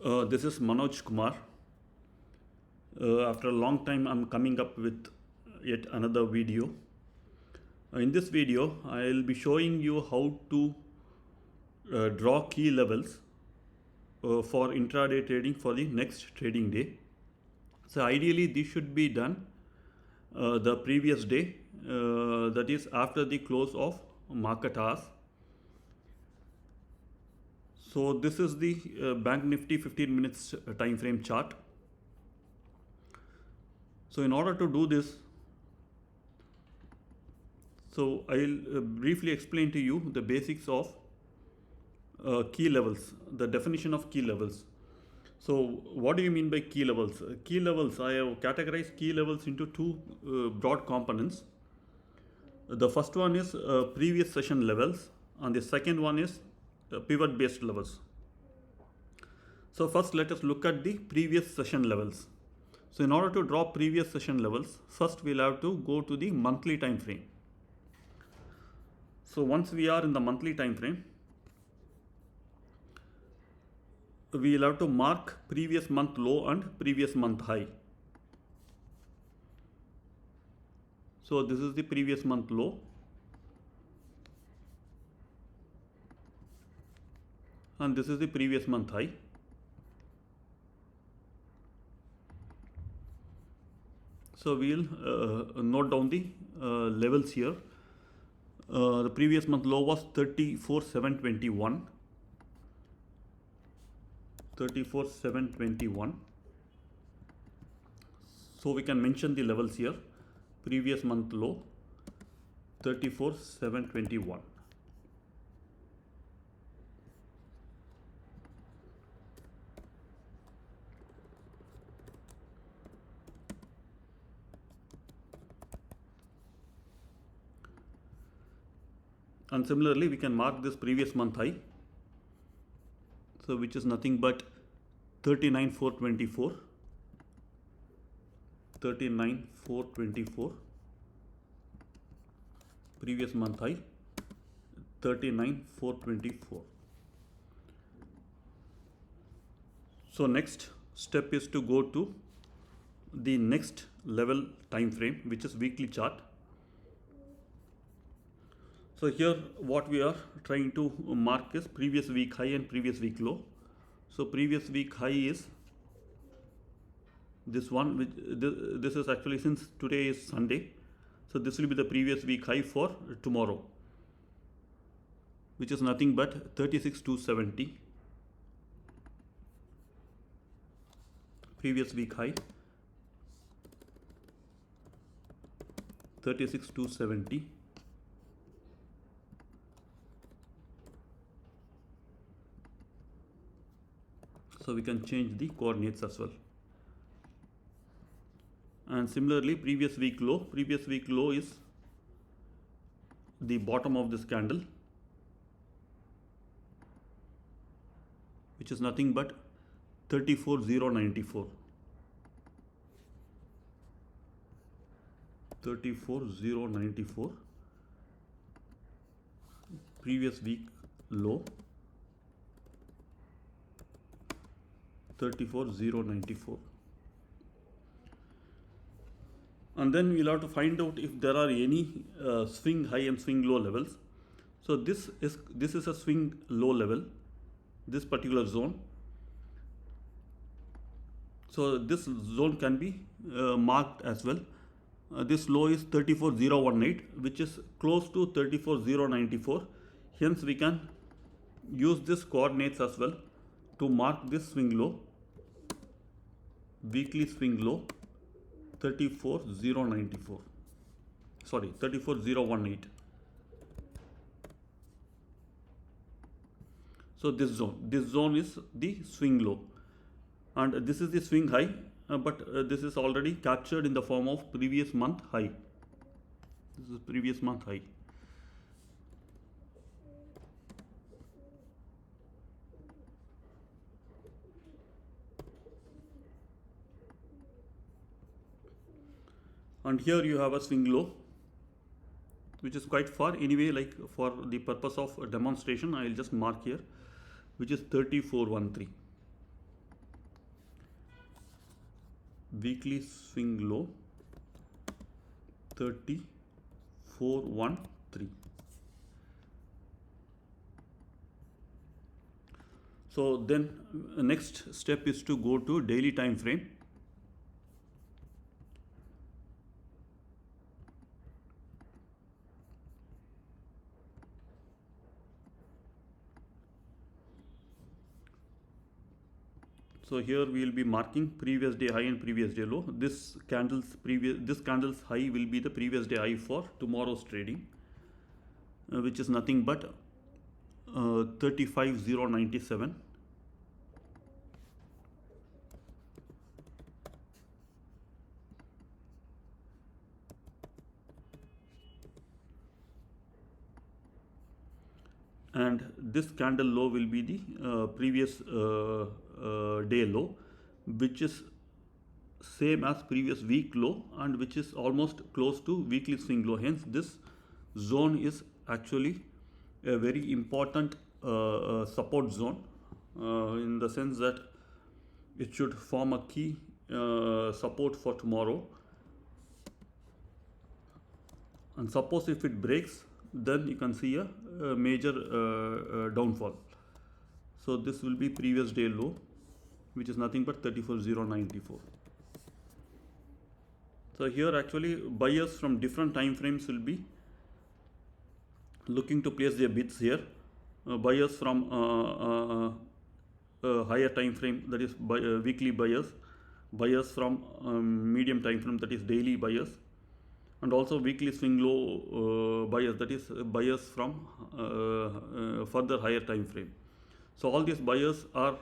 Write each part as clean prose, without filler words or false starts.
This is Manoj Kumar. After a long time, I'm coming up with yet another video. In this video, I'll be showing you how to draw key levels for intraday trading for the next trading day. So ideally, this should be done the previous day, that is after the close of market hours. So this is the Bank Nifty 15 minutes time frame chart. So in order to do this, so I'll briefly explain to you the basics of key levels, the definition of key levels. So what do you mean by key levels? Key levels, I have categorized key levels into two broad components. The first one is previous session levels, and the second one is pivot based levels. So first let us look at the previous session levels. So in order to draw previous session levels, first we'll have to go to the monthly time frame. So once we are in the monthly time frame, we'll have to mark previous month low and previous month high. So this is the previous month low, and this is the previous month high. So we'll note down the levels here. The previous month low was 34,721. 34,721. So we can mention the levels here. Previous month low 34,721. And similarly, we can mark this previous month high, so which is nothing but 39,424. 39,424. Previous month high 39,424. So next step is to go to the next level time frame, which is weekly chart. So here what we are trying to mark is previous week high and previous week low. So previous week high is this one, which this is actually, since today is Sunday, so this will be the previous week high for tomorrow, which is nothing but 36,270. Previous week high 36,270. So we can change the coordinates as well. And similarly, previous week low is the bottom of this candle, which is nothing but 34,094. 34,094. Previous week low 34,094. And then we'll have to find out if there are any swing high and swing low levels. So this is a swing low level, this particular zone. So this zone can be marked as well. This low is 34,018, which is close to 34,094. Hence we can use this coordinates as well to mark this swing low, weekly swing low 34,094. Sorry, 34,018. So this zone is the swing low, and this is the swing high, but this is already captured in the form of previous month high. This is previous month high. And here you have a swing low, which is quite far anyway. Like for the purpose of a demonstration, I will just mark here, which is 3413. weekly swing low 3413. So then next step is to go to daily time frame. So here we will be marking previous day high and previous day low. This candle's high will be the previous day high for tomorrow's trading, which is nothing but 35097. And this candle low will be the previous day low, which is same as previous week low and which is almost close to weekly swing low. Hence this zone is actually a very important support zone, in the sense that it should form a key support for tomorrow. And suppose if it breaks, then you can see a major downfall. So this will be previous day low, which is nothing but 34094. So here actually buyers from different time frames will be looking to place their bids here. Buyers from higher time frame, that is weekly buyers, buyers from medium time frame, that is daily buyers, and also weekly swing low buyers, that is buyers from further higher time frame. So all these buyers are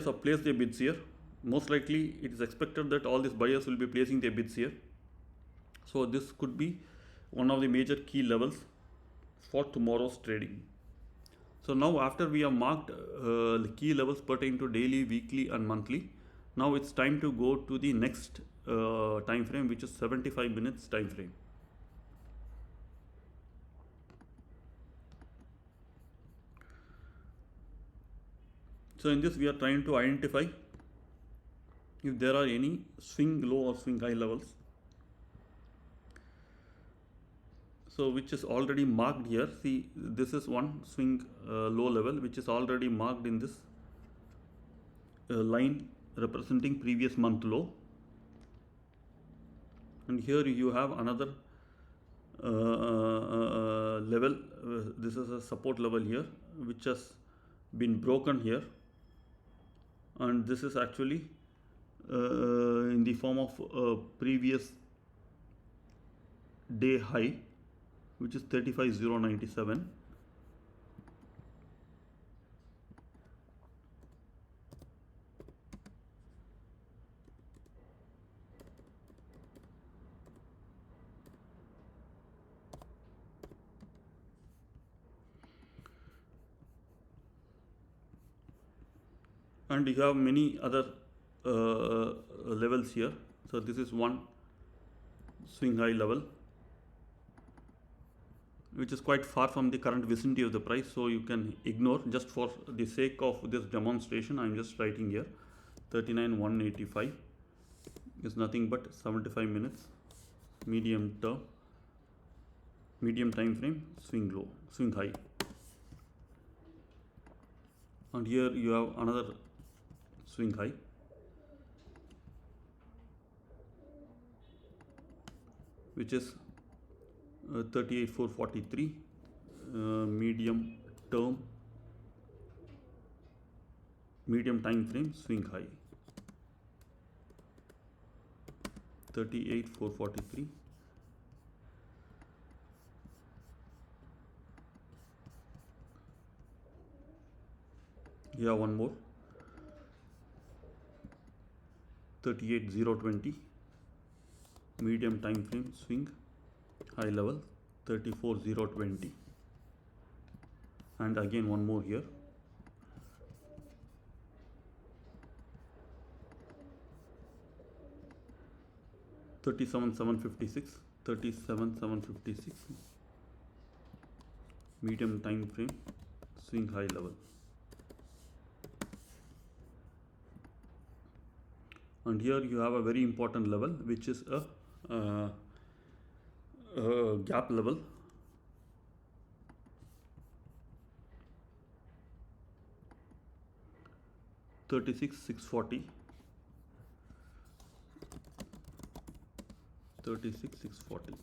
have placed their bids here. Most likely it is expected that all these buyers will be placing their bids here. So this could be one of the major key levels for tomorrow's trading. So now after we have marked the key levels pertaining to daily, weekly and monthly, now it's time to go to the next time frame, which is 75 minutes time frame. So in this we are trying to identify if there are any swing low or swing high levels. So which is already marked here. See, this is one swing low level which is already marked in this line representing previous month low. And here you have another level. This is a support level here which has been broken here. And this is actually in the form of previous day high, which is 35097. And you have many other levels here. So this is one swing high level which is quite far from the current vicinity of the price, so you can ignore. Just for the sake of this demonstration, I am just writing here 39185 is nothing but 75 minutes medium time frame swing low, swing high. And here you have another swing high which is 38443 medium time frame swing high, 38443. Here one more 38020 medium time frame swing high level, 34020. And again one more here 37756 medium time frame swing high level. and here you have a very important level, which is uh, a gap level. $36,640, 36,640.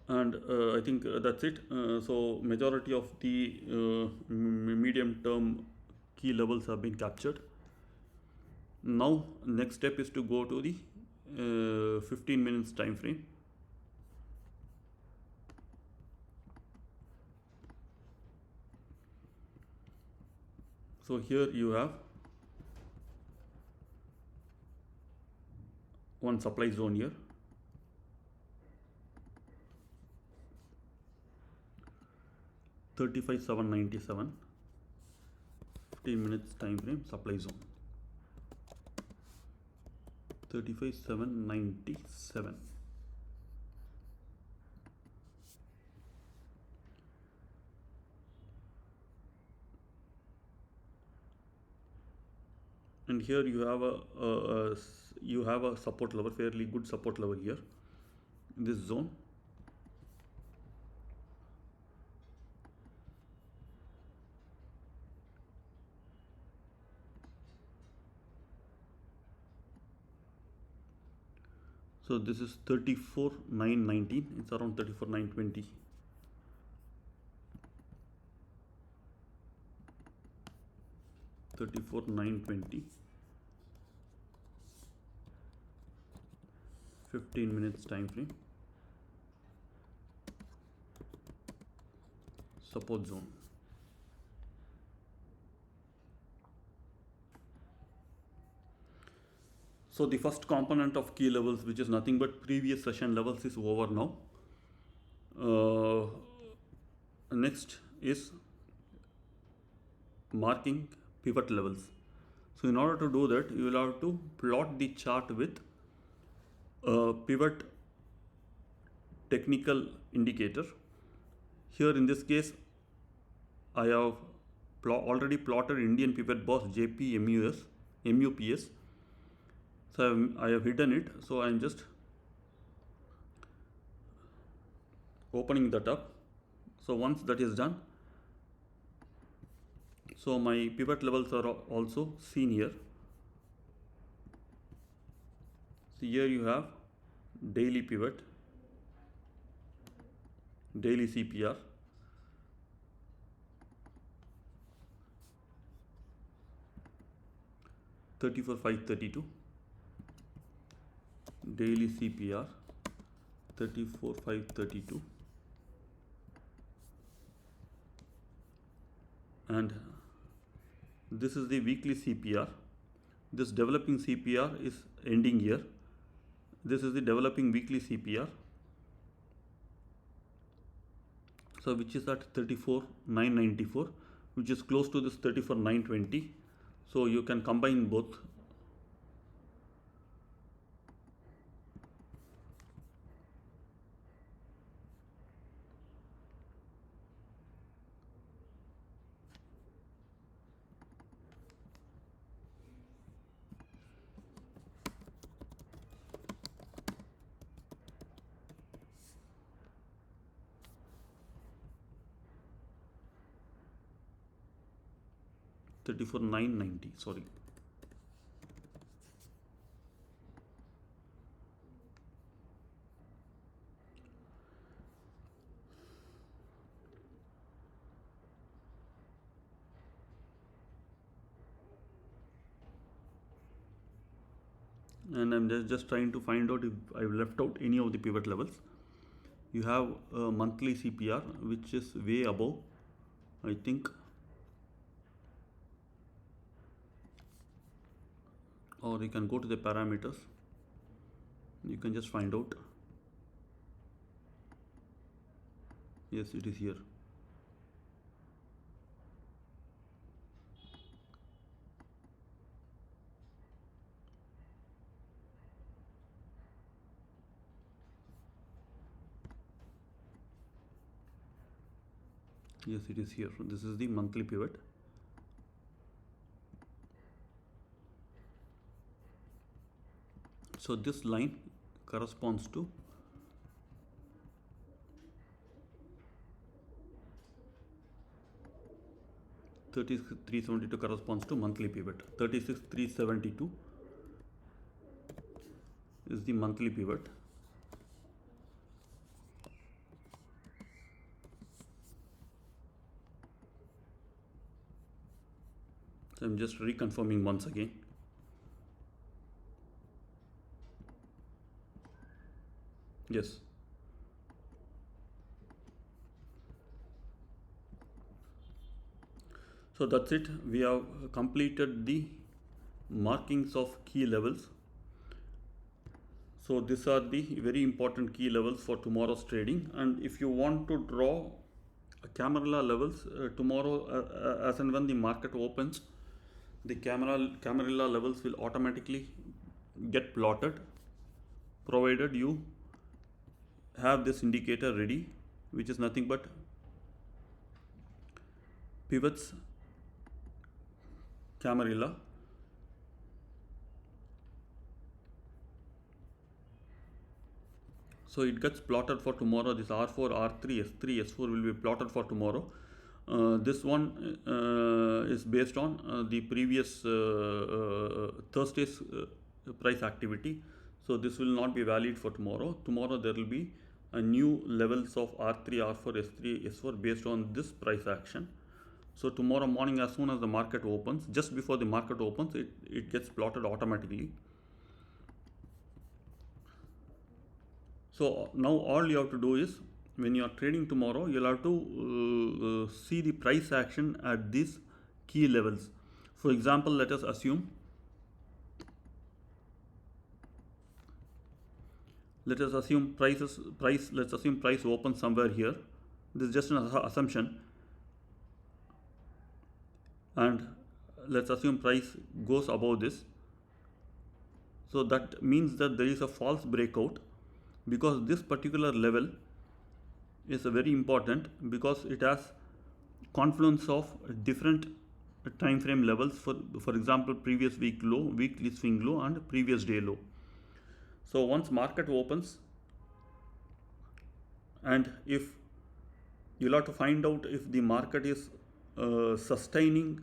And I think that's it. So majority of the medium term key levels have been captured. Now next step is to go to the 15 minutes time frame. So here you have one supply zone here. $35,797, 15 minutes time frame supply zone. 35,797. And here you have a support level, fairly good support level here in this zone. So this is 34,919. It's around 34,920. $34,920. 15 minutes time frame. Support zone. So the first component of key levels, which is nothing but previous session levels, is over now. Next is marking pivot levels. So in order to do that, you will have to plot the chart with a pivot technical indicator. Here in this case, I have already plotted Indian pivot boss MUPS. So I have hidden it. So I am just opening that up. So once that is done, so my pivot levels are also seen here. So here you have daily pivot, daily CPR, $34,532, daily CPR, $34,532, and this is the weekly CPR. This developing CPR is ending here. This is the developing weekly CPR. So which is at 34,994, which is close to this 34,920. So you can combine both. $34,990, sorry. And I'm just trying to find out if I've left out any of the pivot levels. You have a monthly CPR, which is way above, I think. Or you can go to the parameters. You can just find out. Yes, it is here. Yes, it is here. This is the monthly pivot. So this line corresponds to 36,372 corresponds to monthly pivot. 36,372 is the monthly pivot. So I'm just reconfirming once again. Yes. So that's it. We have completed the markings of key levels. So these are the very important key levels for tomorrow's trading. And if you want to draw Camarilla levels tomorrow, as and when the market opens, the Camarilla levels will automatically get plotted, provided you have this indicator ready, which is nothing but pivots Camarilla. So it gets plotted for tomorrow. This R4, R3, S3, S4 will be plotted for tomorrow. This one is based on the previous Thursday's price activity. So this will not be valid for tomorrow. Tomorrow there will be a new levels of R3, R4, S3, S4 based on this price action. So tomorrow morning, as soon as the market opens, just before the market opens, it gets plotted automatically. So now all you have to do is, when you are trading tomorrow, you'll have to see the price action at these key levels. For example, let us assume price opens somewhere here. This is just an assumption, and let's assume price goes above this. So that means that there is a false breakout, because this particular level is very important, because it has confluence of different time frame levels, for example previous week low, weekly swing low, and previous day low. So once market opens, and if you'll have to find out if the market is sustaining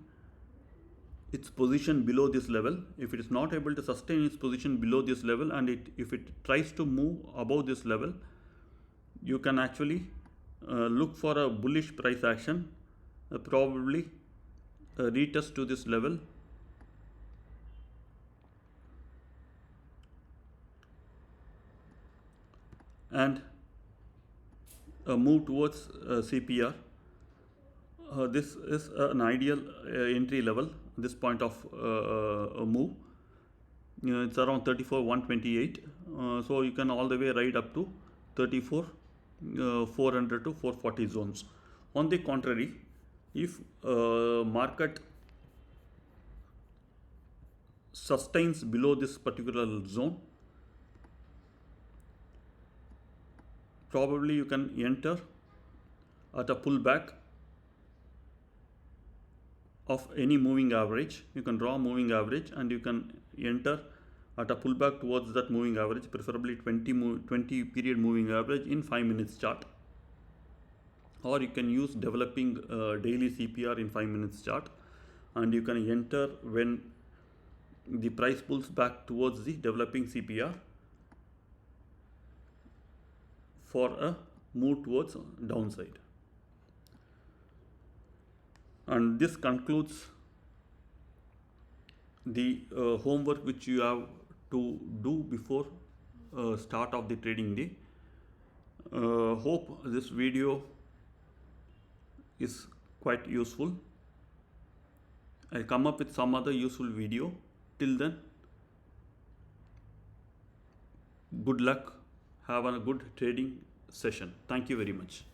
its position below this level. If it is not able to sustain its position below this level, and if it tries to move above this level, you can actually look for a bullish price action, probably a retest to this level, and a move towards CPR. This is an ideal entry level, this point of move. It's around 34,128. So you can all the way ride up to 34,400 to 440 zones. On the contrary, if market sustains below this particular zone, probably you can enter at a pullback of any moving average. You can draw a moving average, and you can enter at a pullback towards that moving average, preferably 20 period moving average in 5 minutes chart, or you can use developing daily CPR in 5 minutes chart, and you can enter when the price pulls back towards the developing CPR for a move towards downside. And this concludes the homework which you have to do before start of the trading day. Hope this video is quite useful. I'll come up with some other useful video. Till then, good luck. Have a good trading session. Thank you very much.